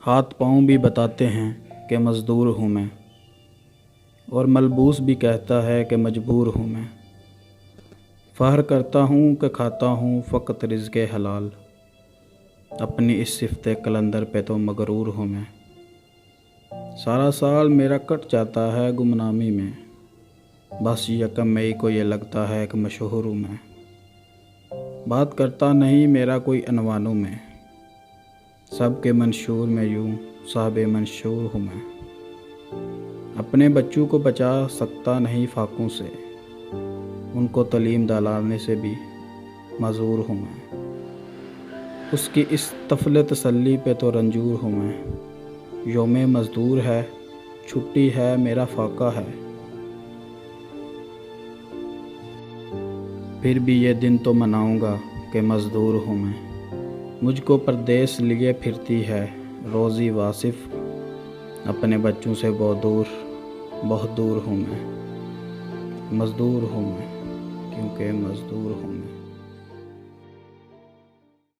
ہاتھ پاؤں بھی بتاتے ہیں کہ مزدور ہوں میں، اور ملبوس بھی کہتا ہے کہ مجبور ہوں میں۔ فخر کرتا ہوں کہ کھاتا ہوں فقط رزق حلال، اپنی اس صفت قلندر پہ تو مغرور ہوں میں۔ سارا سال میرا کٹ جاتا ہے گمنامی میں، بس یکم مئی کو یہ لگتا ہے کہ مشہور ہوں میں۔ بات کرتا نہیں میرا کوئی عنوانوں میں، سب کے منشور میں یوں صاحب منشور ہوں میں۔ اپنے بچوں کو بچا سکتا نہیں فاقوں سے، ان کو تعلیم دلانے سے بھی معذور ہوں میں۔ اس کی اس طفل تسلی پہ تو رنجور ہوں میں۔ یوم مزدور ہے، چھٹی ہے، میرا فاقہ ہے، پھر بھی یہ دن تو مناؤں گا کہ مزدور ہوں میں۔ مجھ کو پردیس لیے پھرتی ہے روزی واصف، اپنے بچوں سے بہت دور ہوں میں۔ مزدور ہوں میں، کیونکہ مزدور ہوں میں۔